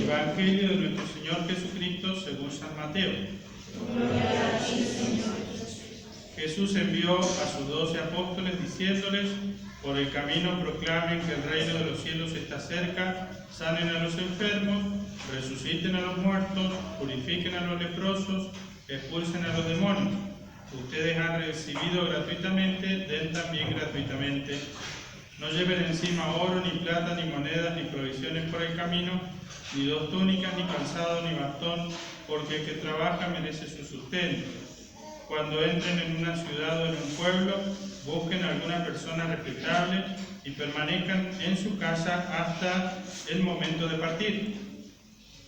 Evangelio de nuestro Señor Jesucristo según San Mateo. Jesús envió a sus 12 apóstoles diciéndoles: por el camino proclamen que el reino de los cielos está cerca, sanen a los enfermos, resuciten a los muertos, purifiquen a los leprosos, expulsen a los demonios. Ustedes han recibido gratuitamente, den también gratuitamente. No lleven encima oro, ni plata, ni monedas, ni provisiones por el camino, ni 2 túnicas, ni calzado, ni bastón, porque el que trabaja merece su sustento. Cuando entren en una ciudad o en un pueblo, busquen a alguna persona respetable y permanezcan en su casa hasta el momento de partir.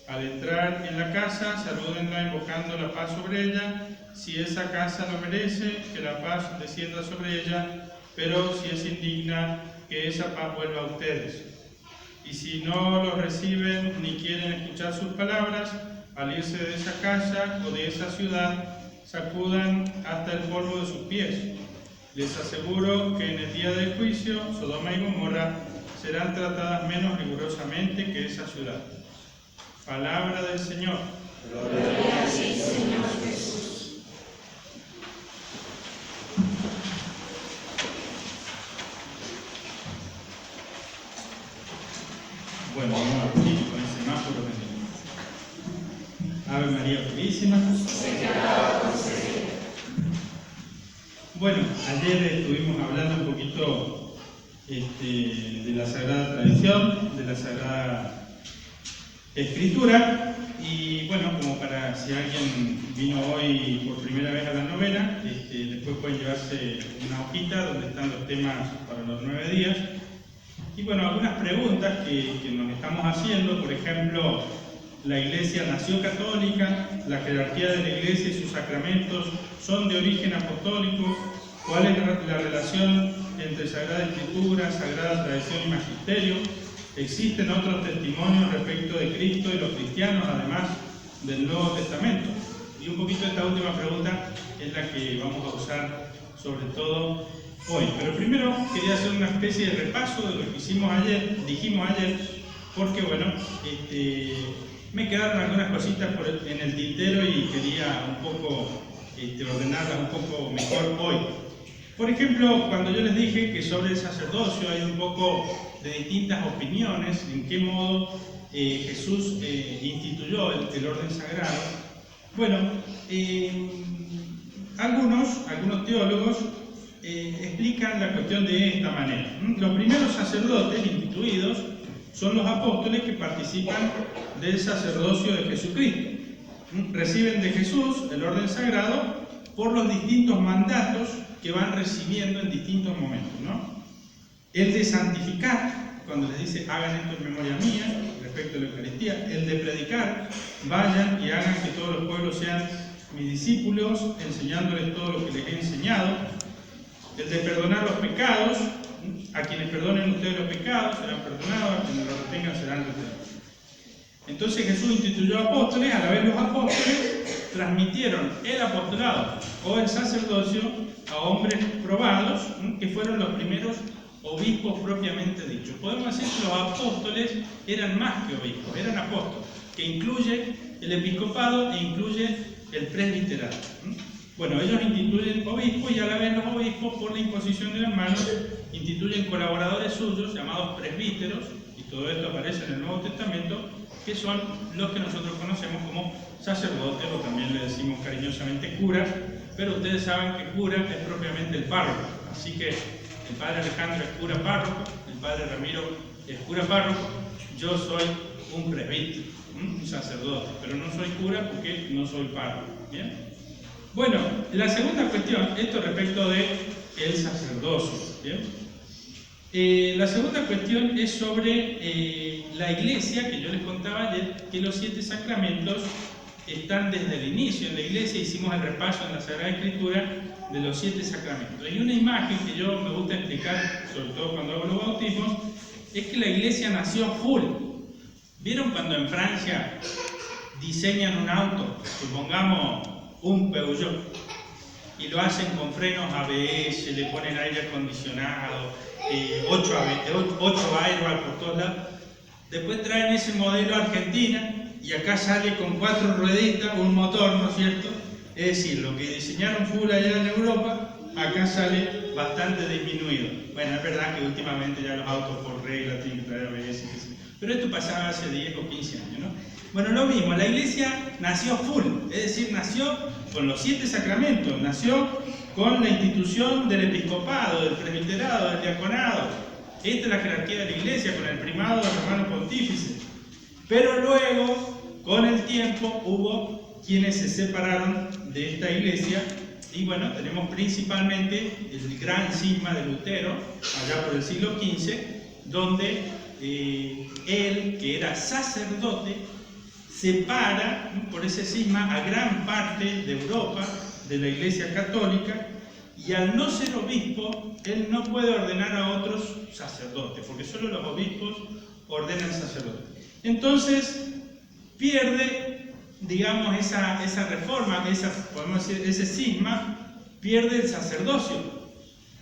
Al entrar en la casa, salúdenla invocando la paz sobre ella. Si esa casa lo merece, que la paz descienda sobre ella, pero si es indigna, que esa paz vuelva a ustedes. Y si no los reciben ni quieren escuchar sus palabras, al irse de esa casa o de esa ciudad, sacudan hasta el polvo de sus pies. Les aseguro que en el día del juicio, Sodoma y Gomorra serán tratadas menos rigurosamente que esa ciudad. Palabra del Señor. Gloria a ti, Señor Jesús. Bueno, vamos a repetir con el semáforo. Ave María Purísima. Bueno, ayer estuvimos hablando un poquito de la Sagrada Tradición, de la Sagrada Escritura, y bueno, como para si alguien vino hoy por primera vez a la novena, después pueden llevarse una hojita donde están los temas para los 9 días. Y bueno, algunas preguntas que nos estamos haciendo, por ejemplo, la Iglesia nació católica, la jerarquía de la Iglesia y sus sacramentos son de origen apostólico, ¿cuál es la relación entre Sagrada Escritura, Sagrada Tradición y Magisterio? ¿Existen otros testimonios respecto de Cristo y los cristianos, además del Nuevo Testamento? Y un poquito esta última pregunta es la que vamos a usar sobre todo hoy. Pero primero quería hacer una especie de repaso de lo que dijimos ayer, porque bueno, me quedaron algunas cositas en el tintero y quería un poco ordenarlas un poco mejor hoy. Por ejemplo, cuando yo les dije que sobre el sacerdocio hay un poco de distintas opiniones, en qué modo Jesús instituyó el orden sagrado. Bueno, algunos teólogos explican la cuestión de esta manera. Los primeros sacerdotes instituidos son los apóstoles que participan del sacerdocio de Jesucristo. Reciben de Jesús el orden sagrado por los distintos mandatos que van recibiendo en distintos momentos, ¿no? El de santificar, cuando les dice hagan esto en memoria mía, respecto a la Eucaristía. El de predicar, vayan y hagan que todos los pueblos sean mis discípulos, enseñándoles todo lo que les he enseñado. El de perdonar los pecados, a quienes perdonen ustedes los pecados serán perdonados, a quienes los retengan serán retenidos. Entonces Jesús instituyó apóstoles, a la vez los apóstoles transmitieron el apostolado o el sacerdocio a hombres probados, que fueron los primeros obispos propiamente dichos. Podemos decir que los apóstoles eran más que obispos, eran apóstoles, que incluye el episcopado e incluye el presbiterado. Bueno, ellos instituyen obispos y a la vez los obispos, por la imposición de las manos, instituyen colaboradores suyos llamados presbíteros, y todo esto aparece en el Nuevo Testamento, que son los que nosotros conocemos como sacerdotes, o también le decimos cariñosamente curas, pero ustedes saben que cura es propiamente el párroco. Así que el padre Alejandro es cura párroco, el padre Ramiro es cura párroco, yo soy un presbítero, un sacerdote, pero no soy cura porque no soy párroco. ¿Bien? Bueno, la segunda cuestión, esto respecto de el sacerdocio. ¿Bien? La segunda cuestión es sobre la Iglesia, que yo les contaba ayer, que los 7 sacramentos están desde el inicio en la Iglesia. Hicimos el repaso en la Sagrada Escritura de los 7 sacramentos. Y una imagen que yo me gusta explicar, sobre todo cuando hago los bautismos, es que la Iglesia nació full. ¿Vieron cuando en Francia diseñan un auto, supongamos un Peugeot, y lo hacen con frenos ABS, le ponen aire acondicionado, 8 aerobags por todos lados? Después traen ese modelo a Argentina y acá sale con 4 rueditas, un motor, ¿no es cierto? Es decir, lo que diseñaron full allá en Europa, acá sale bastante disminuido. Bueno, es verdad que últimamente ya los autos por regla tienen que traer ABS, pero esto pasaba hace 10 o 15 años, ¿no? Bueno, lo mismo, la iglesia nació full, es decir, nació con los 7 sacramentos, nació con la institución del episcopado, del presbiterado, del diaconado. Esta es la jerarquía de la iglesia, con el primado del romano pontífice. Pero luego, con el tiempo, hubo quienes se separaron de esta iglesia. Y bueno, tenemos principalmente el gran cisma de Lutero, allá por el siglo XV, donde él, que era sacerdote, separa por ese cisma a gran parte de Europa, de la Iglesia Católica, y al no ser obispo, él no puede ordenar a otros sacerdotes, porque solo los obispos ordenan sacerdotes. Entonces, pierde, digamos, esa reforma, podemos decir, ese cisma, pierde el sacerdocio.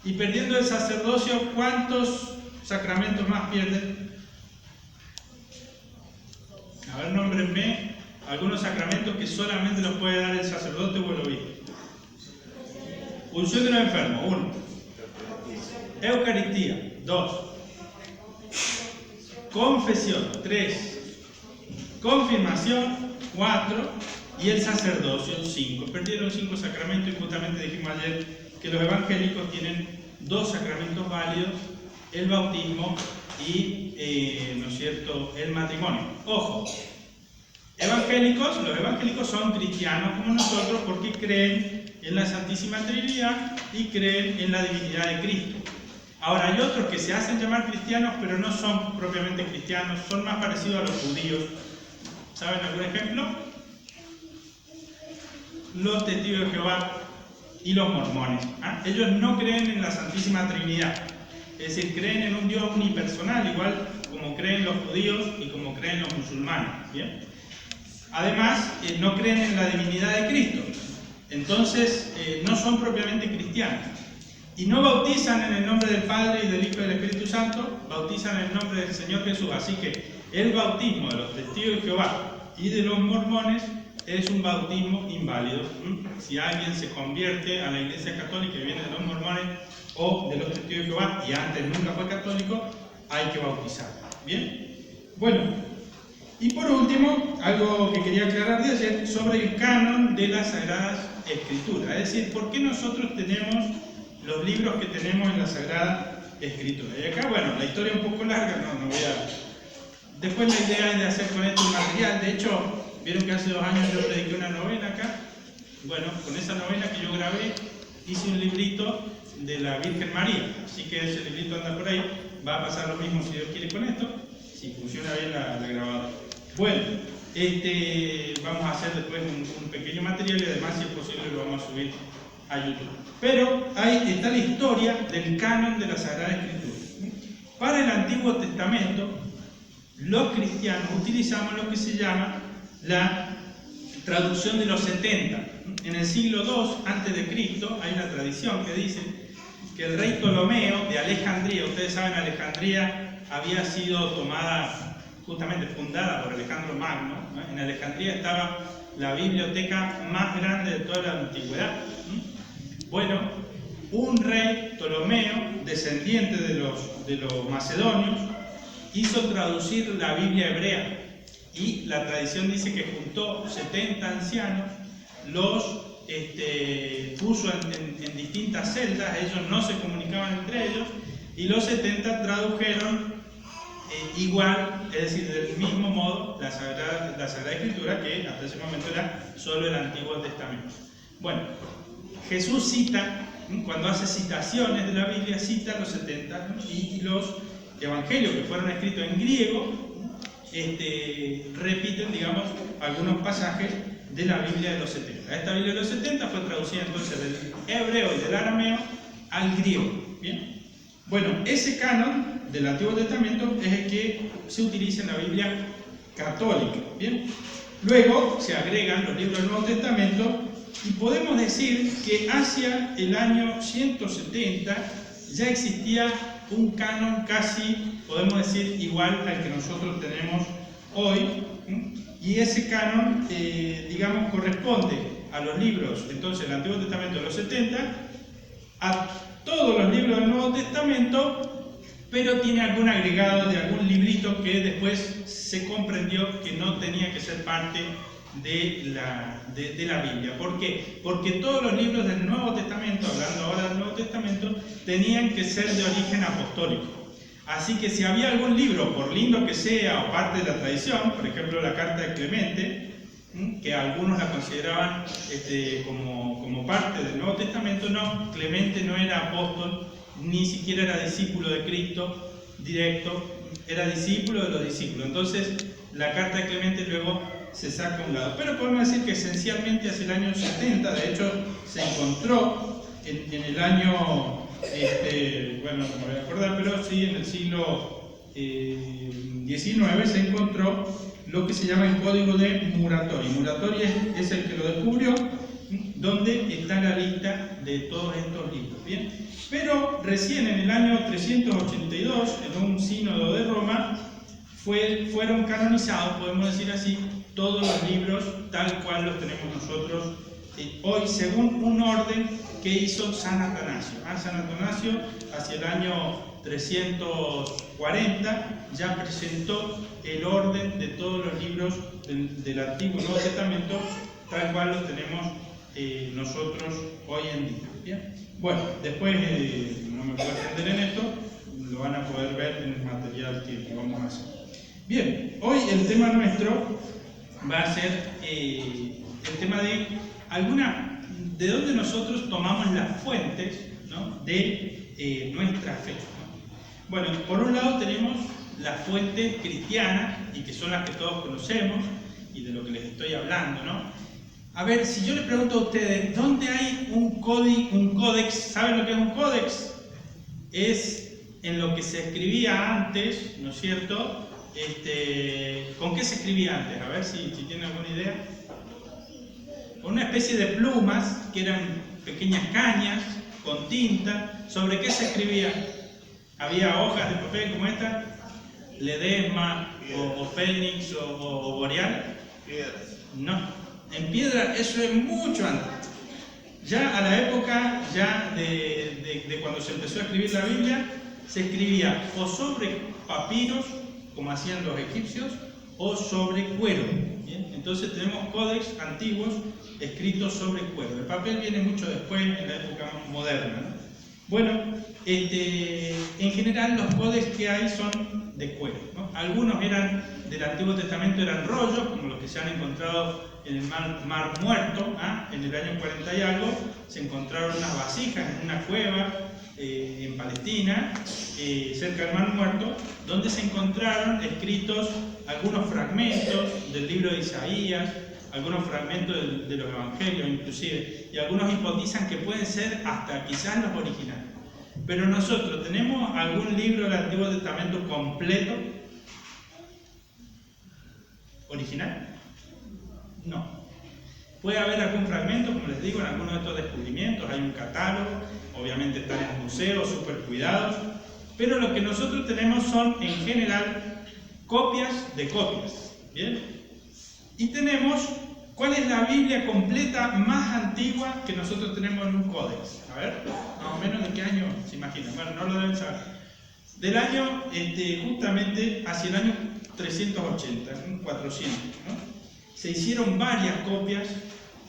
Y perdiendo el sacerdocio, ¿cuántos sacramentos más pierde? A ver, nómbrenme algunos sacramentos que solamente los puede dar el sacerdote o el obispo. Unción de los enfermos, 1. Eucaristía, 2. Confesión, 3. Confirmación, 4. Y el sacerdocio, 5. Perdieron 5 sacramentos y justamente dijimos ayer que los evangélicos tienen 2 sacramentos válidos, el bautismo y, ¿no es cierto?, el matrimonio. Ojo, los evangélicos son cristianos como nosotros porque creen en la Santísima Trinidad y creen en la divinidad de Cristo. Ahora, hay otros que se hacen llamar cristianos, pero no son propiamente cristianos, son más parecidos a los judíos. ¿Saben algún ejemplo? Los testigos de Jehová y los mormones. Ellos no creen en la Santísima Trinidad. Es decir, creen en un Dios unipersonal, igual como creen los judíos y como creen los musulmanes. ¿Bien? Además, no creen en la divinidad de Cristo. Entonces, no son propiamente cristianos. Y no bautizan en el nombre del Padre y del Hijo y del Espíritu Santo, bautizan en el nombre del Señor Jesús. Así que el bautismo de los testigos de Jehová y de los mormones es un bautismo inválido. Si alguien se convierte a la Iglesia Católica y viene de los mormones o de los testigos de Jehová y antes nunca fue católico, hay que bautizarlo. ¿Bien? Bueno, y por último, algo que quería aclarar de ayer sobre el canon de las Sagradas Escrituras. Es decir, ¿por qué nosotros tenemos los libros que tenemos en la Sagrada Escritura? Y acá, bueno, la historia es un poco larga, no voy a... Después la idea es de hacer con esto un material. De hecho, vieron que hace 2 años yo prediqué una novena acá. Bueno, con esa novena que yo grabé, hice un librito de la Virgen María. Así que ese librito anda por ahí. Va a pasar lo mismo si Dios quiere con esto, si funciona bien la grabadora. Bueno, vamos a hacer después un pequeño material y además, si es posible, lo vamos a subir a YouTube. Pero ahí está la historia del canon de la Sagrada Escritura. Para el Antiguo Testamento, los cristianos utilizamos lo que se llama la traducción de los 70. En el siglo II a.C. hay una tradición que dice que el rey Ptolomeo de Alejandría, ustedes saben, Alejandría había sido tomada, justamente fundada por Alejandro Magno, ¿no? En Alejandría estaba la biblioteca más grande de toda la antigüedad. Bueno, un rey Ptolomeo, descendiente de los macedonios, hizo traducir la Biblia hebrea y la tradición dice que juntó 70 ancianos, los puso en distintas celdas, ellos no se comunicaban entre ellos y los 70 tradujeron igual, es decir, del mismo modo la Sagrada Escritura, que hasta ese momento era solo el Antiguo Testamento. Bueno, Jesús cita, cuando hace citaciones de la Biblia, cita los 70, ¿no? Y los evangelios que fueron escritos en griego repiten, digamos, algunos pasajes de la Biblia de los 70. Esta Biblia de los 70 fue traducida entonces del hebreo y del arameo al griego. ¿Bien? Bueno, ese canon del Antiguo Testamento es el que se utiliza en la Biblia católica. ¿Bien? Luego se agregan los libros del Nuevo Testamento y podemos decir que hacia el año 170 ya existía un canon casi, podemos decir, igual al que nosotros tenemos hoy, y ese canon, digamos, corresponde a los libros, entonces, el Antiguo Testamento de los 70, a todos los libros del Nuevo Testamento, pero tiene algún agregado de algún librito que después se comprendió que no tenía que ser parte de la Biblia. ¿Por qué? Porque todos los libros del Nuevo Testamento, hablando ahora del Nuevo Testamento, tenían que ser de origen apostólico. Así que si había algún libro, por lindo que sea o parte de la tradición, por ejemplo la Carta de Clemente, que algunos la consideraban como parte del Nuevo Testamento, no, Clemente no era apóstol, ni siquiera era discípulo de Cristo directo, era discípulo de los discípulos. Entonces la Carta de Clemente luego se saca a un lado. Pero podemos decir que esencialmente hacia el año 70, de hecho se encontró en el año, bueno, no me voy a acordar, pero sí en el siglo XIX se encontró lo que se llama el Código de Muratori. Muratori es el que lo descubrió, donde está la lista de todos estos libros. ¿Bien? Pero recién en el año 382, en un sínodo de Roma, fueron canonizados, podemos decir así, todos los libros tal cual los tenemos nosotros hoy, según un orden que hizo San Atanasio. San Atanasio, hacia el año 340, ya presentó el orden de todos los libros del Antiguo y Nuevo Testamento, tal cual los tenemos nosotros hoy en día. ¿Bien? Bueno, después, no me puedo extender en esto, lo van a poder ver en el material que vamos a hacer. Bien, hoy el tema nuestro va a ser el tema de de dónde nosotros tomamos las fuentes, ¿no?, de nuestra fe, ¿no? Bueno, por un lado tenemos las fuentes cristianas, y que son las que todos conocemos, y de lo que les estoy hablando, ¿no? A ver, si yo les pregunto a ustedes, ¿dónde hay un códex? ¿Saben lo que es un códex? Es en lo que se escribía antes, ¿no es cierto? ¿Con qué se escribía antes? A ver si tienen alguna idea. Con una especie de plumas, que eran pequeñas cañas, con tinta. ¿Sobre qué se escribía? Había hojas de papel como esta, Ledesma, o Fénix, o Boreal. No, en piedra, eso es mucho antes. Ya a la época de cuando se empezó a escribir la Biblia, se escribía o sobre papiros, como hacían los egipcios, o sobre cuero. ¿Bien? Entonces tenemos códex antiguos escritos sobre cuero. El papel viene mucho después, en la época moderna, ¿no? Bueno, en general los códex que hay son de cuero, ¿no? Algunos del Antiguo Testamento eran rollos, como los que se han encontrado en el Mar Muerto, en el año 40 y algo, se encontraron unas vasijas en una cueva en Palestina, cerca del Mar Muerto, donde se encontraron escritos algunos fragmentos del libro de Isaías, algunos fragmentos de los evangelios inclusive, y algunos hipotizan que pueden ser hasta quizás los originales. Pero nosotros, ¿tenemos algún libro del Antiguo Testamento completo? ¿Original? No. Puede haber algún fragmento, como les digo, en algunos de estos descubrimientos, hay un catálogo, obviamente están en el museo, súper cuidados, pero lo que nosotros tenemos son, en general, copias de copias. ¿Bien? Y tenemos, ¿cuál es la Biblia completa más antigua que nosotros tenemos en un códex? A ver, más o menos de qué año se imaginan. Bueno, no lo deben saber. Del año, justamente hacia el año 380, 400, ¿no? Se hicieron varias copias,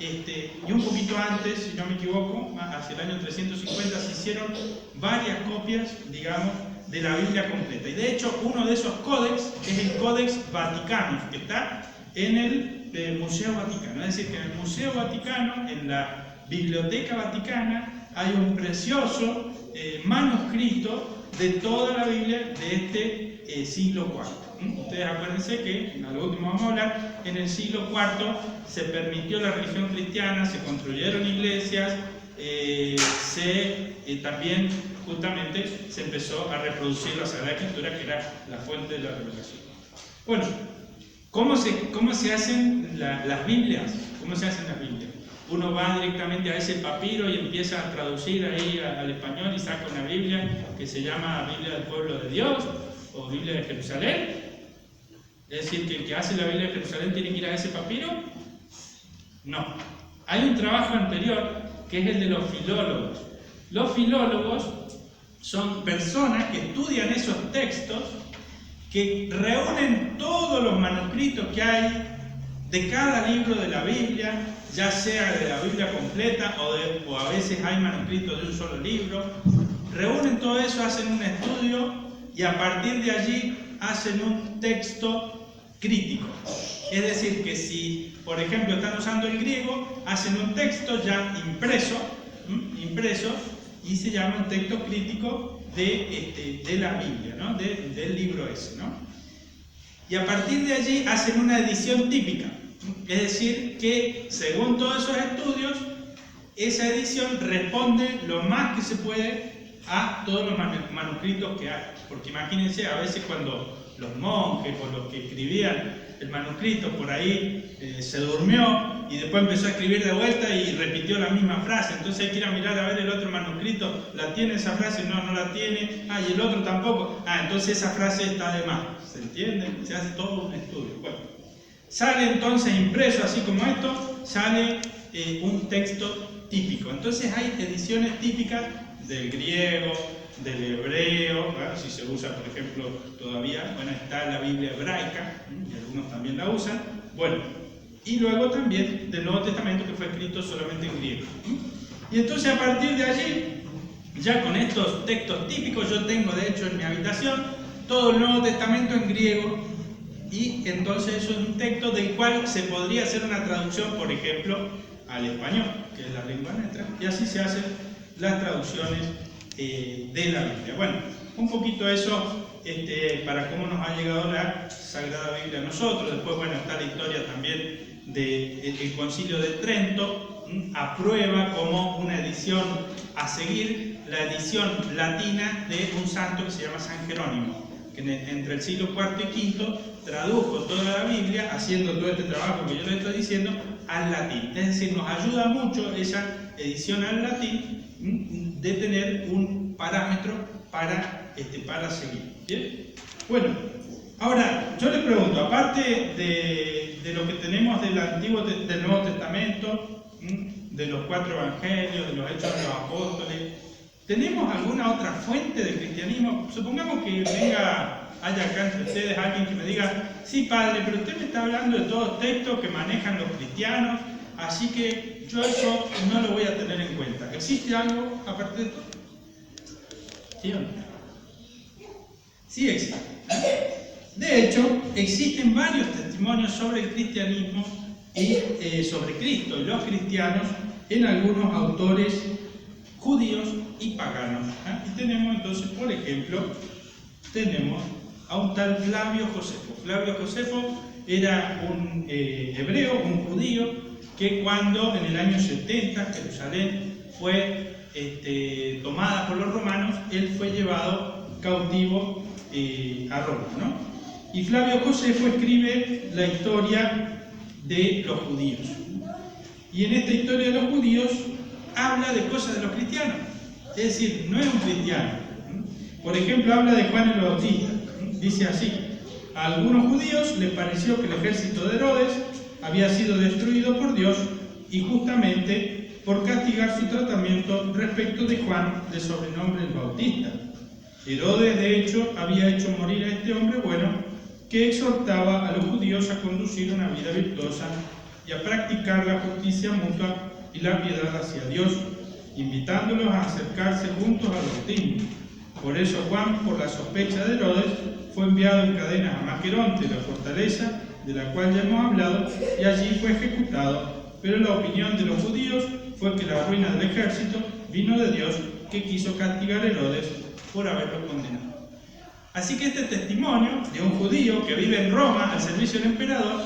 y un poquito antes, si no me equivoco, hacia el año 350, se hicieron varias copias, digamos, de la Biblia completa. Y de hecho, uno de esos códex es el Códex Vaticano, que está en el Museo Vaticano. Es decir, que en el Museo Vaticano, en la Biblioteca Vaticana, hay un precioso manuscrito de toda la Biblia de este siglo IV. Ustedes acuérdense que, a lo último vamos a hablar, en el siglo IV se permitió la religión cristiana, se construyeron iglesias, también justamente se empezó a reproducir la Sagrada Escritura, que era la fuente de la revelación. Bueno, ¿cómo se hacen las Biblias? ¿Cómo se hacen las Biblias? uno va directamente a ese papiro y empieza a traducir ahí al español y saca una Biblia que se llama Biblia del Pueblo de Dios o Biblia de Jerusalén. Es decir, que el que hace la Biblia de Jerusalén tiene que ir a ese papiro. No. Hay un trabajo anterior que es el de los filólogos. Los filólogos son personas que estudian esos textos, que reúnen todos los manuscritos que hay de cada libro de la Biblia, ya sea de la Biblia completa o a veces hay manuscritos de un solo libro. Reúnen todo eso, hacen un estudio y a partir de allí hacen un texto crítico. Es decir, que si, por ejemplo, están usando el griego, hacen un texto ya impreso y se llama un texto crítico de la Biblia, ¿no? Del libro ese, ¿no? Y a partir de allí hacen una edición típica. Es decir, que según todos esos estudios, esa edición responde lo más que se puede a todos los manuscritos que hay. Porque imagínense, a veces cuando los monjes o los que escribían el manuscrito por ahí se durmió y después empezó a escribir de vuelta y repitió la misma frase. Entonces hay que ir a mirar a ver el otro manuscrito, ¿la tiene esa frase? No, no la tiene. Y el otro tampoco. Entonces esa frase está de más. ¿Se entiende? Se hace todo un estudio. Bueno, sale entonces impreso así como esto, sale un texto típico. Entonces hay ediciones típicas del griego, del hebreo, ¿verdad? Si se usa, por ejemplo, todavía, bueno, está la Biblia hebraica, y algunos también la usan, bueno, y luego también del Nuevo Testamento que fue escrito solamente en griego. Y entonces a partir de allí, ya con estos textos típicos, yo tengo de hecho en mi habitación todo el Nuevo Testamento en griego, y entonces eso es un texto del cual se podría hacer una traducción, por ejemplo, al español, que es la lengua nuestra, y así se hacen las traducciones de la Biblia. Bueno, un poquito eso para cómo nos ha llegado la Sagrada Biblia a nosotros. Después, bueno, está la historia también del Concilio de Trento, aprueba como una edición a seguir la edición latina de un santo que se llama San Jerónimo, que entre el siglo IV y V tradujo toda la Biblia, haciendo todo este trabajo que yo le estoy diciendo, al latín. Es decir, nos ayuda mucho esa edición al latín de tener un parámetro para seguir. ¿Bien? Bueno, ahora yo le pregunto, aparte de lo que tenemos del Nuevo Testamento, de los 4 evangelios, de los Hechos de los Apóstoles, ¿tenemos alguna otra fuente de cristianismo? Supongamos que haya acá entre ustedes alguien que me diga, sí padre, pero usted me está hablando de todos textos que manejan los cristianos, así que yo eso no lo voy a tener en cuenta. ¿Existe algo aparte de esto? ¿Sí o no? Sí existe. De hecho, existen varios testimonios sobre el cristianismo y sobre Cristo y los cristianos en algunos autores judíos y paganos. Y tenemos entonces, por ejemplo, a un tal Flavio Josefo. Flavio Josefo era un hebreo, un judío, que cuando en el año 70 Jerusalén fue tomada por los romanos, él fue llevado cautivo a Roma, ¿no? Y Flavio Josefo escribe la historia de los judíos. Y en esta historia de los judíos habla de cosas de los cristianos. Es decir, no es un cristiano. Por ejemplo, habla de Juan el Bautista. Dice así: a algunos judíos les pareció que el ejército de Herodes había sido destruido por Dios y justamente por castigar su tratamiento respecto de Juan, de sobrenombre el Bautista. Herodes, de hecho, había hecho morir a este hombre bueno que exhortaba a los judíos a conducir una vida virtuosa y a practicar la justicia mutua y la piedad hacia Dios, invitándolos a acercarse juntos al bautismo. Por eso Juan, por la sospecha de Herodes, fue enviado en cadenas a Maqueronte, la fortaleza de la cual ya hemos hablado, y allí fue ejecutado. Pero la opinión de los judíos fue que la ruina del ejército vino de Dios, que quiso castigar a Herodes por haberlo condenado. Así que este testimonio de un judío que vive en Roma al servicio del emperador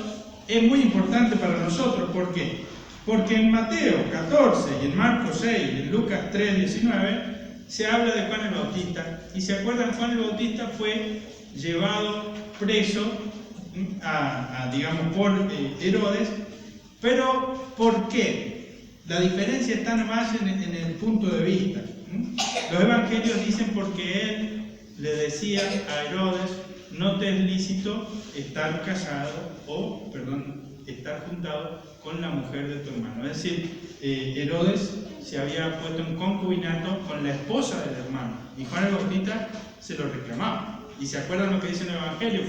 es muy importante para nosotros. ¿Por qué? Porque en Mateo 14 y en Marcos 6 y en Lucas 3, 19 se habla de Juan el Bautista. Y se acuerdan, Juan el Bautista fue llevado preso digamos, por Herodes. Pero ¿por qué? La diferencia está nomás en el punto de vista. Los evangelios dicen porque él le decía a Herodes: no te es lícito estar casado estar juntado con la mujer de tu hermano. Es decir, Herodes se había puesto en concubinato con la esposa del hermano, y Juan el Bautista se lo reclamaba. Y se acuerdan lo que dice en el evangelio,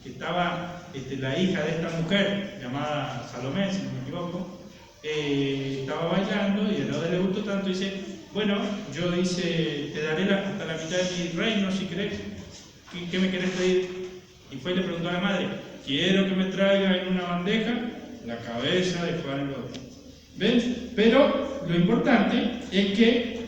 que estaba la hija de esta mujer, llamada Salomé, si no me equivoco, estaba bailando, y a Herodes le gustó tanto, dice: bueno, yo te daré hasta la mitad de mi reino si querés. ¿Qué me querés pedir? Y fue y le preguntó a la madre: quiero que me traiga en una bandeja la cabeza de Juan el Bautista. ¿Ven? Pero lo importante es que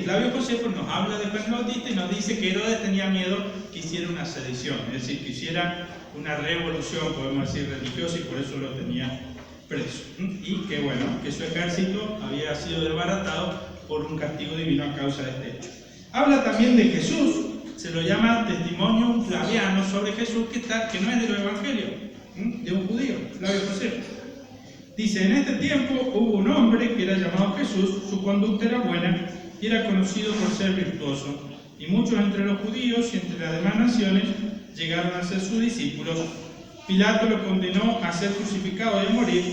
Flavio Josefo nos habla de Juan el Bautista y nos dice que Herodes tenía miedo que hiciera una sedición, es decir, que hiciera una revolución, podemos decir, religiosa, y por eso lo tenía preso. Y que bueno, que su ejército había sido desbaratado por un castigo divino a causa de este hecho. Habla también de Jesús, se lo llama testimonio flaviano sobre Jesús, que no es de los evangelios, de un judío, Flavio Josefo. Dice: en este tiempo hubo un hombre que era llamado Jesús, su conducta era buena y era conocido por ser virtuoso, y muchos entre los judíos y entre las demás naciones llegaron a ser sus discípulos. Pilato lo condenó a ser crucificado y a morir,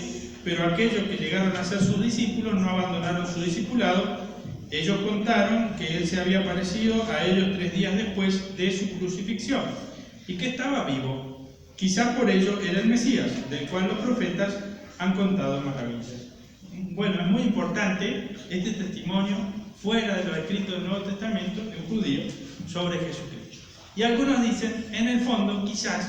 pero aquellos que llegaron a ser sus discípulos no abandonaron su discipulado. Ellos contaron que él se había aparecido a ellos 3 días después de su crucifixión y que estaba vivo. Quizás por ello era el Mesías, del cual los profetas han contado maravillas. Bueno, es muy importante este testimonio fuera de los escritos del Nuevo Testamento de un judío sobre Jesucristo. Y algunos dicen, en el fondo, quizás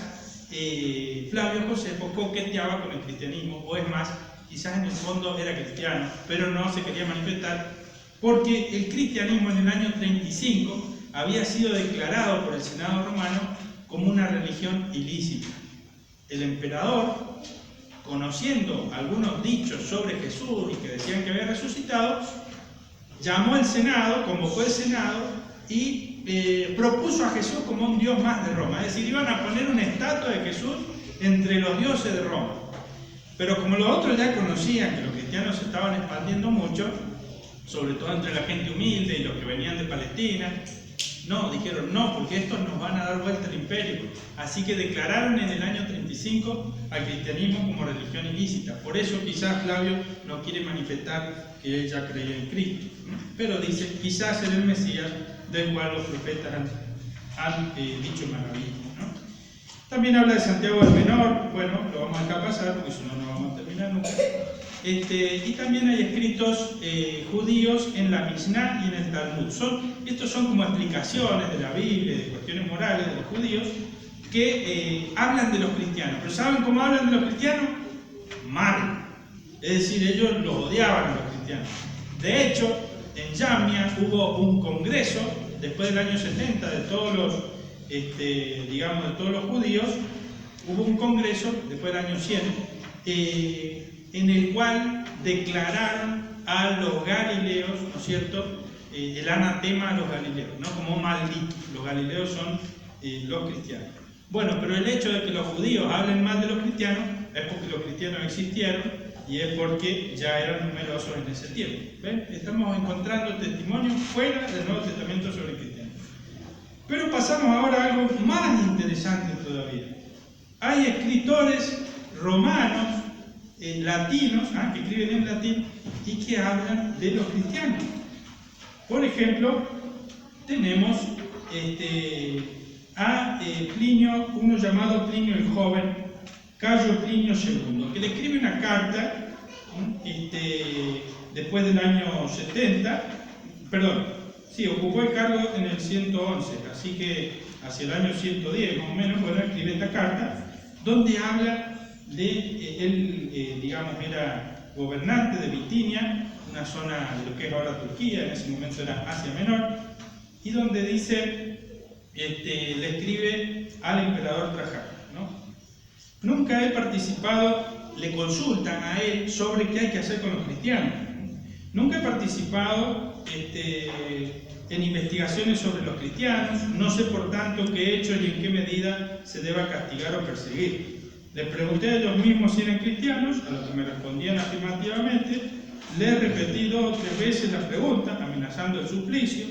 Flavio Josefo coqueteaba con el cristianismo, o es más, quizás en el fondo era cristiano, pero no se quería manifestar, porque el cristianismo en el año 35 había sido declarado por el Senado romano como una religión ilícita. El emperador, conociendo algunos dichos sobre Jesús y que decían que había resucitado, llamó al Senado, convocó el Senado y propuso a Jesús como un dios más de Roma. Es decir, iban a poner una estatua de Jesús entre los dioses de Roma. Pero como los otros ya conocían que los cristianos se estaban expandiendo mucho, sobre todo entre la gente humilde y los que venían de Palestina, dijeron no, porque estos nos van a dar vuelta al imperio. Así que declararon en el año 35 al cristianismo como religión ilícita. Por eso quizás Flavio no quiere manifestar que él ya creía en Cristo, pero dice: quizás era el Mesías del cual los profetas han dicho maravillas. También habla de Santiago el Menor. Bueno, lo vamos a dejar pasar porque si no, no vamos a terminar nunca. Y también hay escritos judíos en la Mishnah y en el Talmud. Estos son como explicaciones de la Biblia y de cuestiones morales de los judíos que hablan de los cristianos. ¿Pero saben cómo hablan de los cristianos? Mal. Es decir, ellos los odiaban a los cristianos. De hecho, en Yamnia hubo un congreso, después del año 70, de todos los, de todos los judíos, hubo un congreso, después del año 100, en el cual declararon a los galileos, ¿no es cierto?, el anatema a los galileos, ¿no?, como malditos. Los galileos son los cristianos. Bueno, pero el hecho de que los judíos hablen mal de los cristianos es porque los cristianos existieron y es porque ya eran numerosos en ese tiempo. ¿Ven? Estamos encontrando testimonios fuera del Nuevo Testamento sobre el cristianismo. Pero pasamos ahora a algo más interesante todavía. Hay escritores romanos, latinos, que escriben en latín y que hablan de los cristianos. Por ejemplo, tenemos a Plinio, uno llamado Plinio el Joven, Cayo Plinio II, que le escribe una carta después del año 70, ocupó el cargo en el 111, así que hacia el año 110 más o menos, escribe esta carta, donde habla de, él era gobernante de Bitinia, una zona de lo que es ahora Turquía, en ese momento era Asia Menor, y donde dice, le escribe al emperador Trajano, Nunca he participado, le consultan a él sobre qué hay que hacer con los cristianos. Nunca he participado en investigaciones sobre los cristianos, no sé por tanto qué hecho ni en qué medida se deba castigar o perseguir. Les pregunté a ellos mismos si eran cristianos, a los que me respondían afirmativamente. Les repetí 2 o 3 veces la pregunta, amenazando el suplicio.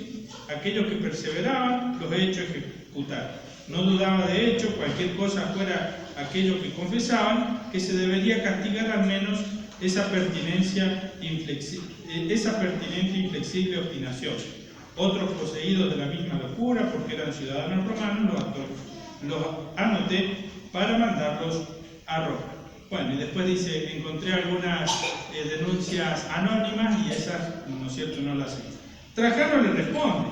Aquellos que perseveraban, los he hecho ejecutar. No dudaba de hecho, cualquier cosa fuera aquello que confesaban, que se debería castigar al menos esa pertinente e inflexible obstinación. Otros poseídos de la misma locura, porque eran ciudadanos romanos, los anoté para mandarlos a Roma. Bueno, y después dice, encontré algunas denuncias anónimas y esas, ¿no es cierto?, no las sé. Trajano le responde,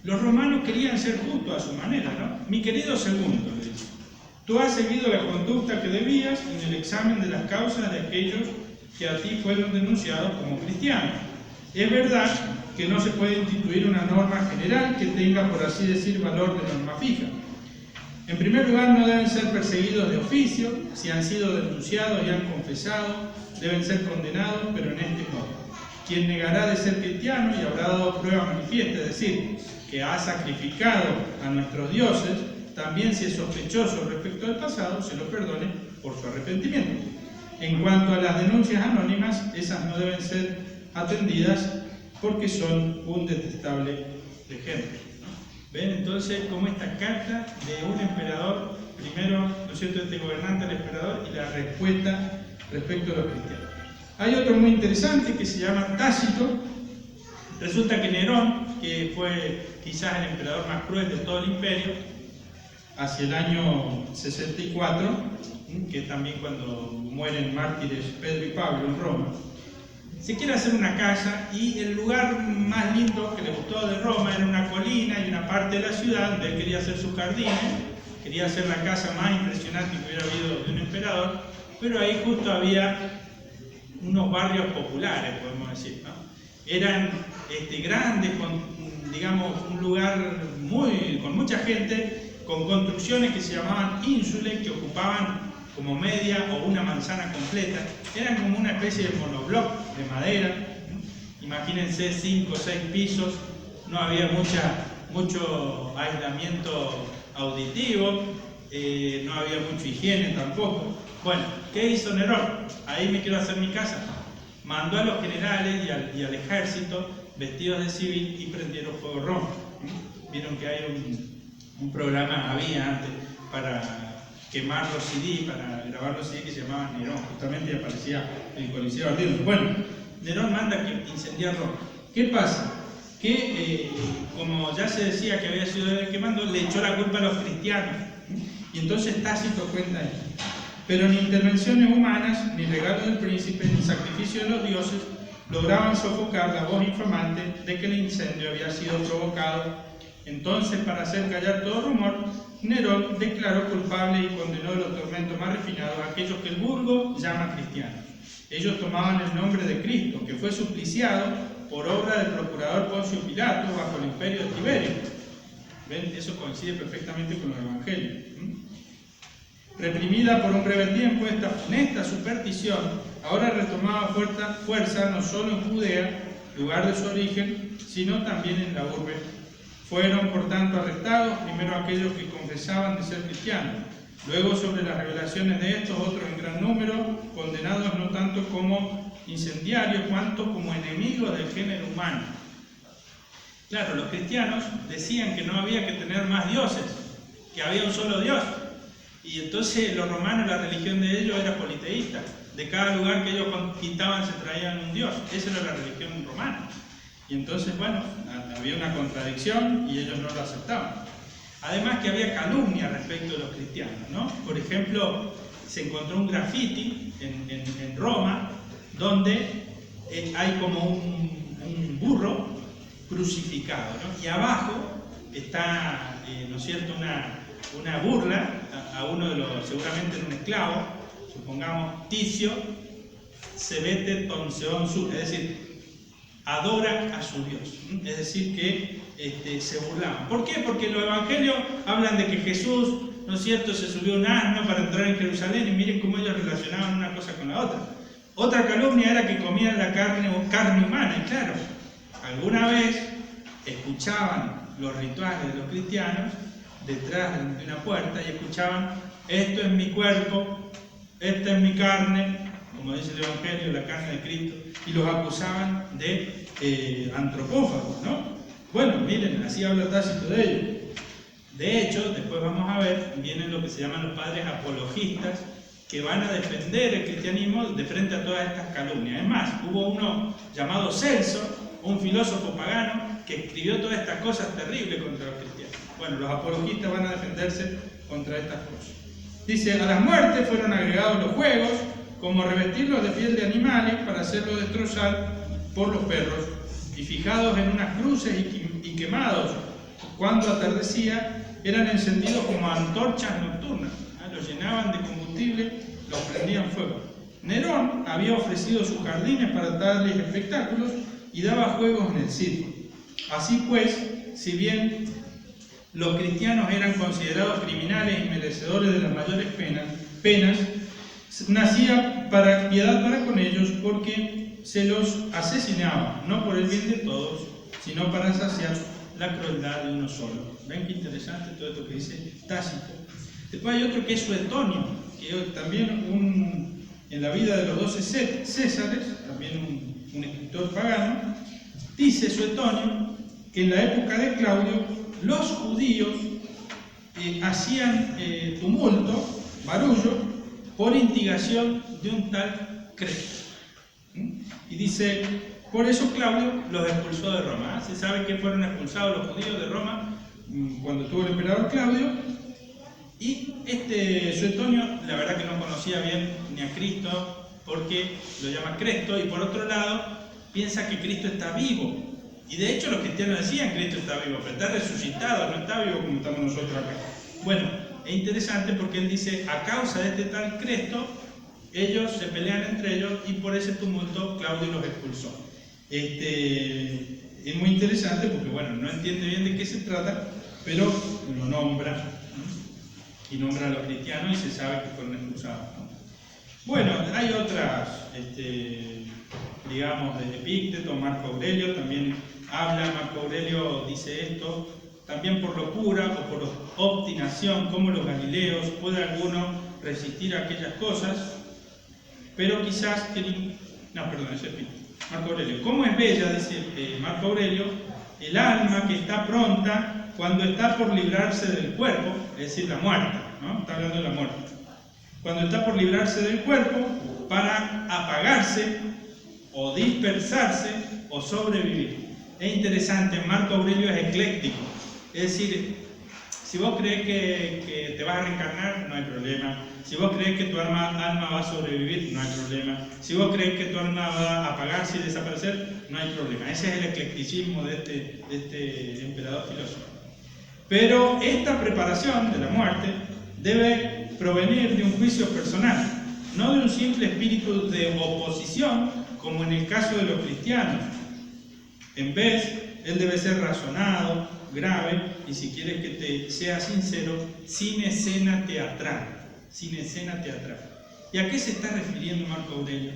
los romanos querían ser justos a su manera, ¿no? Mi querido segundo, le dice, tú has seguido la conducta que debías en el examen de las causas de aquellos que a ti fueron denunciados como cristianos. Es verdad que no se puede instituir una norma general que tenga, por así decir, valor de norma fija. En primer lugar, no deben ser perseguidos de oficio, si han sido denunciados y han confesado, deben ser condenados, pero en este modo. Quien negará de ser cristiano y habrá dado prueba manifiesta, es decir, que ha sacrificado a nuestros dioses, también si es sospechoso respecto al pasado, se lo perdone por su arrepentimiento. En cuanto a las denuncias anónimas, esas no deben ser atendidas porque son un detestable ejemplo. ¿Ven entonces cómo esta carta de un emperador, primero, ¿no es cierto?, este gobernante al emperador y la respuesta respecto a los cristianos? Hay otro muy interesante que se llama Tácito. Resulta que Nerón, que fue quizás el emperador más cruel de todo el imperio, hacia el año 64, que es también cuando mueren mártires Pedro y Pablo en Roma, se quiere hacer una casa y el lugar más lindo que le gustó de Roma era una colina y una parte de la ciudad donde él quería hacer sus jardines, quería hacer la casa más impresionante que hubiera habido de un emperador, pero ahí justo había unos barrios populares, podemos decir, ¿no? Eran grandes, digamos, un lugar con mucha gente, con construcciones que se llamaban ínsules, que ocupaban como media o una manzana completa. Eran como una especie de monobloc de madera. Imagínense 5 o 6 pisos, no había mucho aislamiento auditivo, no había mucha higiene tampoco. Bueno, ¿qué hizo Nerón? Ahí me quiero hacer mi casa. Mandó a los generales y al ejército vestidos de civil y prendieron fuego a Roma. Vieron que hay un programa, había antes, para quemar los CD, para grabar los CD, que se llamaban Nerón, justamente, y aparecía el Coliseo ardiendo. Bueno, Nerón manda que incendiar Roma. ¿Qué pasa? Que como ya se decía que había sido él quemando, le echó la culpa a los cristianos. Y entonces Tácito cuenta esto. Pero ni intervenciones humanas, ni regalo del príncipe, ni sacrificio de los dioses lograban sofocar la voz infamante de que el incendio había sido provocado. Entonces, para hacer callar todo rumor, Nerón declaró culpable y condenó de los tormentos más refinados a aquellos que el vulgo llama cristianos. Ellos tomaban el nombre de Cristo, que fue supliciado por obra del procurador Poncio Pilato bajo el imperio de Tiberio. ¿Ven? Eso coincide perfectamente con los evangelios. Reprimida por un breve tiempo, esta funesta superstición ahora retomaba fuerza no solo en Judea, lugar de su origen, sino también en la urbe. Fueron, por tanto, arrestados primero aquellos que confesaban de ser cristianos, luego, sobre las revelaciones de estos, otros en gran número, condenados no tanto como incendiarios, cuanto como enemigos del género humano. Claro, los cristianos decían que no había que tener más dioses, que había un solo Dios. Y entonces los romanos, la religión de ellos era politeísta. De cada lugar que ellos conquistaban se traían un dios. Esa era la religión romana. Y entonces, bueno, había una contradicción y ellos no lo aceptaban. Además que había calumnia respecto de los cristianos, ¿no? Por ejemplo, se encontró un grafiti en Roma donde hay como un burro crucificado, ¿no? Y abajo está, ¿no es cierto?, una burla a uno de los, seguramente era un esclavo, supongamos Ticio Cebete Tonseón Sur, es decir, adora a su Dios, es decir, que se burlaban. ¿Por qué? Porque los evangelios hablan de que Jesús, ¿no es cierto?, se subió un asno para entrar en Jerusalén, y miren cómo ellos relacionaban una cosa con la otra. Otra calumnia era que comían la carne humana, y claro, alguna vez escuchaban los rituales de los cristianos detrás de una puerta y escuchaban esto es mi cuerpo, esta es mi carne, como dice el Evangelio, la carne de Cristo, y los acusaban de antropófagos, ¿no? Bueno, miren, así habla Tácito de ellos. De hecho, después vamos a ver, vienen lo que se llaman los padres apologistas, que van a defender el cristianismo de frente a todas estas calumnias. Es más, hubo uno llamado Celso, un filósofo pagano, que escribió todas estas cosas terribles contra los cristianos. Bueno, los apologistas van a defenderse contra estas cosas. Dice, a las muertes fueron agregados los juegos, como revestirlos de piel de animales para hacerlos destrozar por los perros, y fijados en unas cruces y quemados cuando atardecía, eran encendidos como antorchas nocturnas. Los llenaban de combustible, los prendían fuego. Nerón había ofrecido sus jardines para darles espectáculos y daba juegos en el circo. Así pues, si bien los cristianos eran considerados criminales y merecedores de las mayores penas, nacía piedad para con ellos porque se los asesinaba, no por el bien de todos, sino para saciar la crueldad de uno solo. ¿Ven qué interesante todo esto que dice Tácito? Después hay otro que es Suetonio, que también en la vida de los 12 Césares, también un escritor pagano, dice Suetonio que en la época de Claudio los judíos hacían tumulto, barullo, por instigación de un tal Cresto. Y dice, por eso Claudio los expulsó de Roma. Se sabe que fueron expulsados los judíos de Roma cuando estuvo el emperador Claudio. Y Suetonio, la verdad que no conocía bien ni a Cristo, porque lo llama Cresto, y por otro lado, piensa que Cristo está vivo. Y de hecho los cristianos decían que Cristo está vivo, pero está resucitado, no está vivo como estamos nosotros acá. Bueno, es interesante porque él dice, a causa de este tal Cresto, ellos se pelean entre ellos y por ese tumulto Claudio los expulsó. Es muy interesante porque, bueno, no entiende bien de qué se trata, pero lo nombra, ¿no? Y nombra a los cristianos y se sabe que fueron expulsados, ¿no? Bueno, hay otras, digamos, de Epícteto, Marco Aurelio también habla. Marco Aurelio dice esto, también por locura o por obstinación, como los galileos, puede alguno resistir a aquellas cosas, pero quizás no, perdón, es Epícteto. Marco Aurelio, ¿cómo es bella, dice Marco Aurelio, el alma que está pronta cuando está por librarse del cuerpo, es decir, la muerte, ¿no? Está hablando de la muerte. Cuando está por librarse del cuerpo para apagarse o dispersarse o sobrevivir. Es interesante, Marco Aurelio es ecléctico, es decir, si vos crees que te vas a reencarnar, no hay problema. Si vos crees que tu alma va a sobrevivir, no hay problema. Si vos crees que tu alma va a apagarse y desaparecer, no hay problema. Ese es el eclecticismo de este emperador filósofo. Pero esta preparación de la muerte debe provenir de un juicio personal, no de un simple espíritu de oposición, como en el caso de los cristianos. En vez, él debe ser razonado, grave, y si quieres que te sea sincero, sin escena teatral. Sin escena teatral. ¿Y a qué se está refiriendo Marco Aurelio?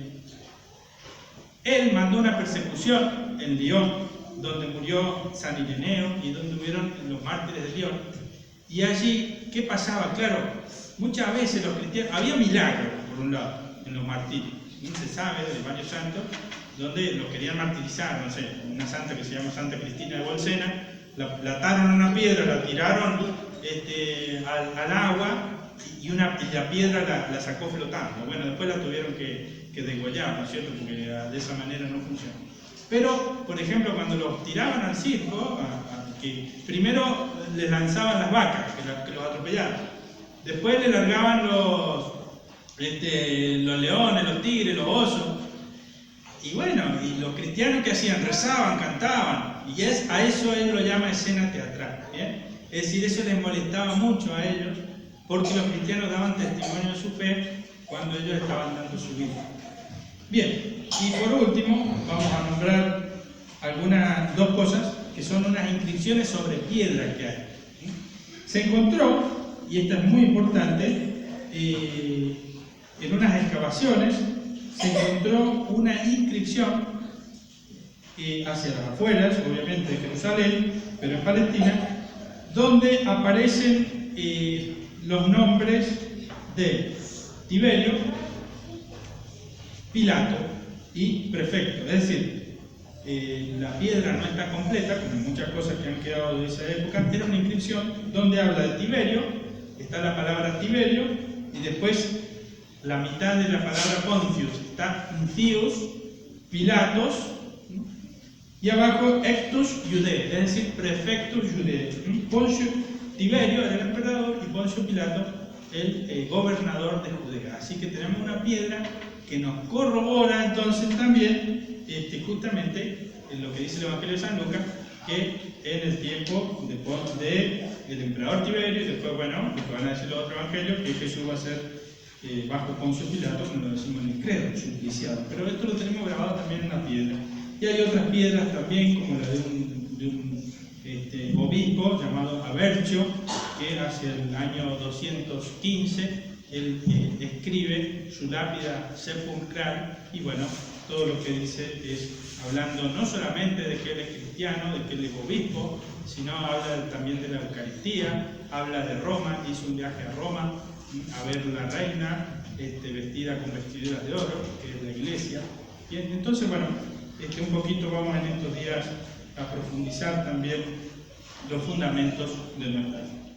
Él mandó una persecución en Lyon, donde murió San Ireneo y donde hubieron los mártires de Lyon. Y allí, ¿qué pasaba? Claro, muchas veces los cristianos, había milagros, por un lado, en los martirios. Se sabe de varios santos, donde los querían martirizar, no sé, una santa que se llama Santa Cristina de Bolsena, la ataron a una piedra, la tiraron al agua, y la piedra la sacó flotando. Bueno, después la tuvieron que degollar, ¿no es cierto? Porque de esa manera no funciona. Pero, por ejemplo, cuando los tiraban al circo, que primero les lanzaban las vacas, que los atropellaban. Después le largaban los leones, los tigres, los osos. Y bueno, y los cristianos que hacían, rezaban, cantaban. Y a eso él lo llama escena teatral, ¿bien? Es decir, eso les molestaba mucho a ellos, porque los cristianos daban testimonio de su fe cuando ellos estaban dando su vida. Bien, y por último vamos a nombrar dos cosas que son unas inscripciones sobre piedra que hay. Se encontró, y esta es muy importante, en unas excavaciones se encontró una inscripción hacia las afueras, obviamente de Jerusalén, pero en Palestina, donde aparecen los nombres de Tiberio, Pilato y prefecto. Es decir, la piedra no está completa, como muchas cosas que han quedado de esa época. Era una inscripción donde habla de Tiberio, está la palabra Tiberio, y después la mitad de la palabra Pontius está Tius, Pilatos, y abajo Ectus Judea, es decir, prefectus Judea. Tiberio era el emperador y Poncio Pilato el gobernador de Judea. Así que tenemos una piedra que nos corrobora entonces también justamente en lo que dice el Evangelio de San Lucas, que en el tiempo del emperador Tiberio, y después, bueno, lo que van a decir los otros evangelios, que Jesús va a ser bajo Poncio Pilato, como lo decimos en el credo, supliciado. Pero esto lo tenemos grabado también en la piedra. Y hay otras piedras también, como la de un obispo llamado Avercio, que hacia el año 215 él escribe su lápida sepulcral, y bueno, todo lo que dice es hablando no solamente de que él es cristiano, de que él es obispo, sino habla también de la Eucaristía, habla de Roma, hizo un viaje a Roma a ver la reina vestida con vestiduras de oro, que es la iglesia. Bien, entonces, bueno, un poquito vamos en estos días a profundizar también los fundamentos de nuestra fe.